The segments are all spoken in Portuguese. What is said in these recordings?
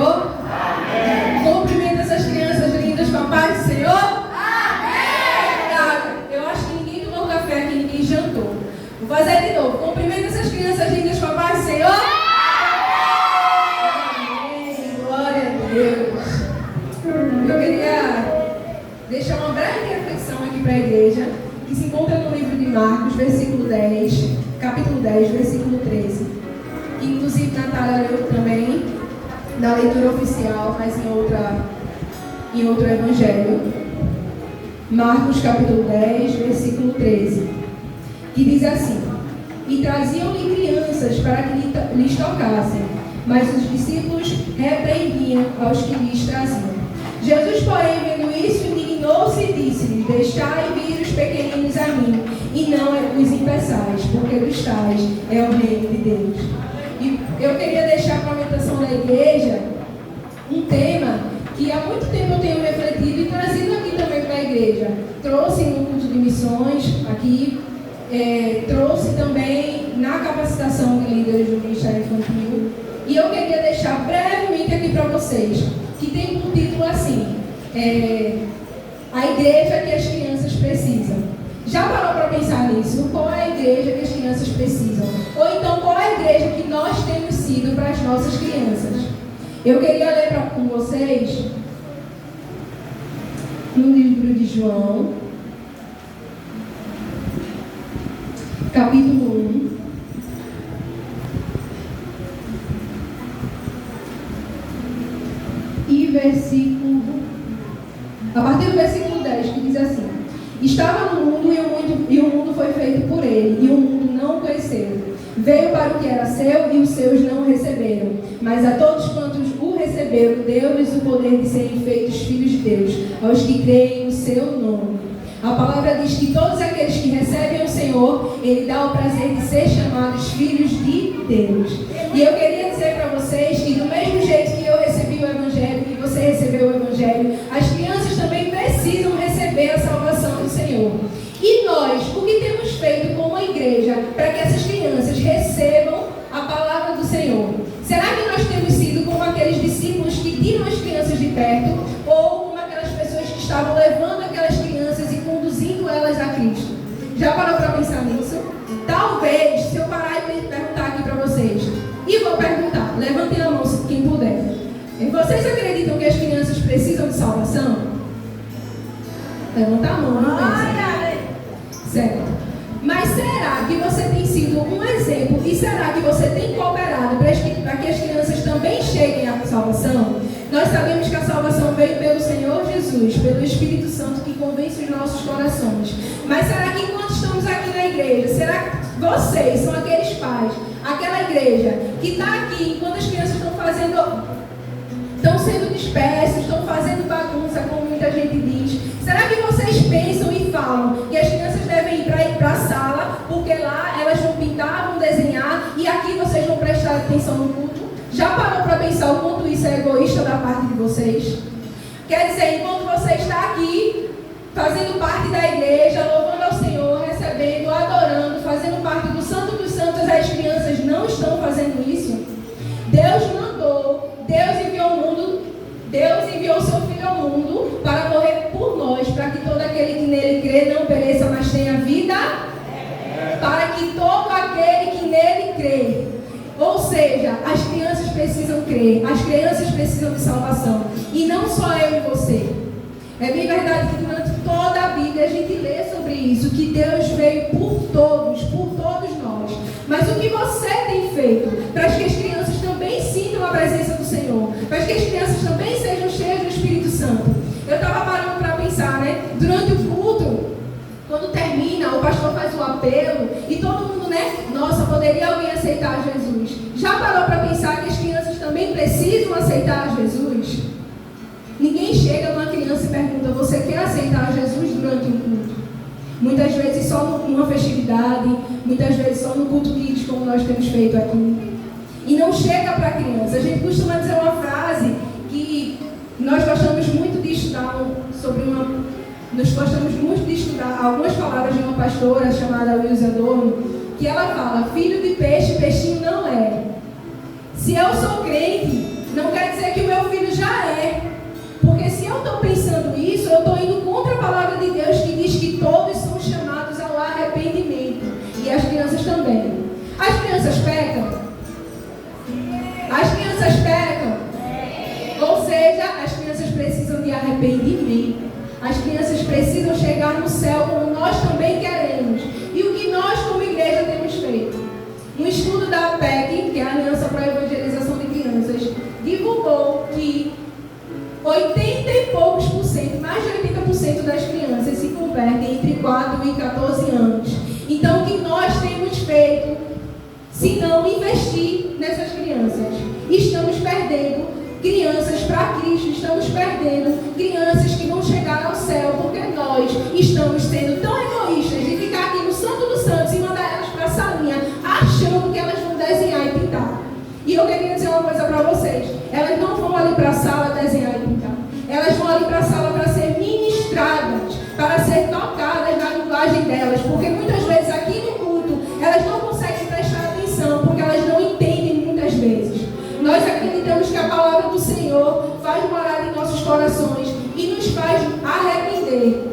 Senhor? Amém. Cumprimenta essas crianças lindas com a paz do Senhor? Amém. Eu acho que ninguém tomou café aqui, ninguém jantou. Vou fazer de novo. Cumprimenta essas crianças lindas com a paz do Senhor? Amém. Glória a Deus. Eu queria deixar uma breve reflexão aqui para a igreja, que se encontra no livro de Marcos, capítulo 10, versículo 13. Que inclusive Natália leu também, na leitura oficial, mas em outro evangelho. Marcos capítulo 10, versículo 13. Que diz assim: E traziam-lhe crianças para que lhes tocassem, mas os discípulos repreendiam aos que lhes traziam. Jesus, porém, vendo isso, indignou-se e disse-lhes: Deixai vir os pequeninos a mim, e não os impeçais, porque dos tais é o reino de Deus. E eu queria deixar para a orientação da igreja um tema que há muito tempo eu tenho refletido e trazido aqui também para a igreja. Trouxe no culto de missões aqui, trouxe também na capacitação de líderes do Ministério Infantil. E eu queria deixar brevemente aqui para vocês, que tem um título assim: A Igreja que as Crianças Precisam. Já parou para pensar nisso? Qual é a igreja que as crianças precisam? Ou então, qual é a igreja que nós temos sido para as nossas crianças? Eu queria ler com vocês no livro de João, capítulo 1. A partir do versículo 10, que diz assim: Estava no mundo e o mundo foi feito por ele, e o mundo não o conheceu. Veio para o que era seu e os seus não o receberam. Mas a todos quantos o receberam, deu-lhes o poder de serem feitos filhos de Deus, aos que creem no seu nome. A palavra diz que todos aqueles que recebem o Senhor, Ele dá o prazer de ser chamados filhos de Deus. E eu queria dizer para vocês que do mesmo jeito que eu recebi o Evangelho, que você recebeu o Evangelho, as crianças também precisam receber a salvação do Senhor. E nós, o que temos feito como igreja para que essas crianças recebam a palavra do Senhor? Será que nós temos sido como aqueles discípulos que tiram as crianças de perto, ou como aquelas pessoas que estavam levando aquelas crianças e conduzindo elas a Cristo? Já parou para pensar nisso? Talvez, se eu parar e perguntar aqui para vocês, e vou perguntar, levantem a mão quem puder. Vocês acreditam que as crianças precisam de salvação? Levanta a mão, não pensa. Certo. Mas será que você tem sido um exemplo e será que você tem cooperado para que as crianças também cheguem à salvação? Nós sabemos que a salvação veio pelo Senhor Jesus, pelo Espírito Santo que convence os nossos corações. Mas será que enquanto estamos aqui na igreja, será que vocês são aqueles pais, aquela igreja que está aqui enquanto as crianças estão sendo dispersos, estão fazendo bagunça, como muita gente diz? Será que vocês pensam e falam que as crianças devem ir para a sala, porque lá elas vão pintar, vão desenhar, e aqui vocês vão prestar atenção no culto? Já parou para pensar o quanto isso é egoísta da parte de vocês? Quer dizer, enquanto você está aqui, fazendo parte da igreja, louvando ao Senhor, recebendo, adorando, fazendo parte do Santo dos Santos, as crianças não estão fazendo isso? Deus mandou, Deus enviou seu Filho ao mundo para morrer por nós, para que todo aquele que nele crê não pereça, mas tenha vida, para que todo aquele que nele crê. Ou seja, as crianças precisam crer, as crianças precisam de salvação, e não só eu e você. É bem verdade que durante toda a Bíblia a gente lê sobre isso, que Deus veio por todos nós. Mas o que você tem feito para que as crianças também sintam a presença do Senhor, para que as crianças também sejam cheias do Espírito Santo? Eu estava parando para pensar, né? Durante o culto, quando termina, o pastor faz o apelo e todo mundo, né? Nossa, poderia alguém aceitar Jesus? Já parou para pensar que as crianças também precisam aceitar Jesus? Ninguém chega numa criança e pergunta: você quer aceitar Jesus durante um culto? Muitas vezes só numa festividade, muitas vezes só no culto kids, como nós temos feito aqui. E não chega para a criança. A gente costuma dizer uma frase que nós gostamos muito de estudar Nós gostamos muito de estudar algumas palavras de uma pastora chamada Wilza Adorno, que ela fala: filho de peixe, peixinho não é. Se eu sou crente, não quer dizer que o meu 80 e poucos por cento, mais de 80% das crianças se convertem entre 4 e 14 anos. Então, o que nós temos feito, se não investir nessas crianças? Estamos perdendo crianças para Cristo, estamos perdendo crianças que vão chegar ao céu, porque nós estamos sendo tão egoístas de ficar aqui no Santo dos Santos e mandar elas para a salinha, achando que elas vão desenhar e pintar. E eu queria dizer uma coisa para vocês: elas não vão ali para a sala desenhar e pintar, elas vão ali para a sala para ser ministradas, para ser tocadas na linguagem delas, porque muitas vezes aqui no culto elas não conseguem prestar atenção, porque elas não entendem muitas vezes. Nós acreditamos que a palavra do Senhor faz morada em nossos corações e nos faz arrepender.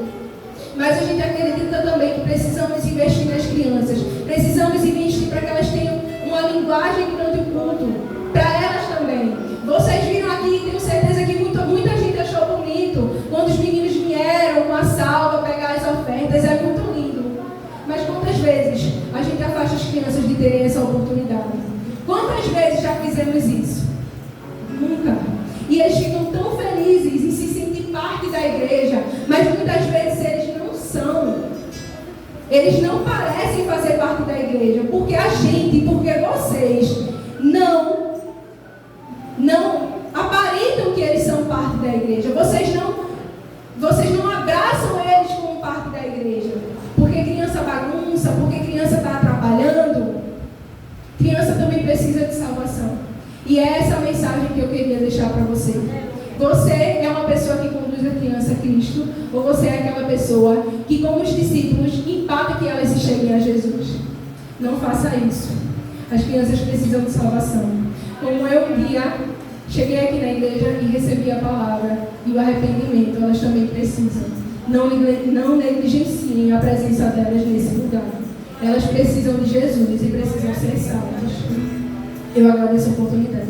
Mas a gente acredita também que precisamos investir nas crianças. Precisamos investir para que elas tenham uma linguagem durante o culto. Para elas também. Vocês viram aqui, tenho certeza que muita gente achou bonito quando os meninos vieram com a salva pegar as ofertas. É muito lindo. Mas quantas vezes a gente afasta as crianças de terem essa oportunidade? Quantas vezes já fizemos isso? Nunca. E eles ficam tão felizes em se sentir parte da igreja, mas muitas vezes eles não são. Eles não parecem fazer parte da igreja, porque a gente, porque vocês não aparentam que eles são parte da igreja. Vocês não abraçam eles como parte da igreja. Porque criança bagunça, porque criança está atrapalhando. Criança também precisa de salvação. E é essa a mensagem que eu queria deixar para você. Você é uma pessoa que conduz a criança a Cristo, ou você é aquela pessoa que, como os discípulos, impede que elas se cheguem a Jesus? Não faça isso. As crianças precisam de salvação. Como eu um dia cheguei aqui na igreja e recebi a palavra e o arrependimento, elas também precisam. Não negligenciem a presença delas nesse lugar. Elas precisam de Jesus e precisam ser salvas. Eu agradeço a oportunidade.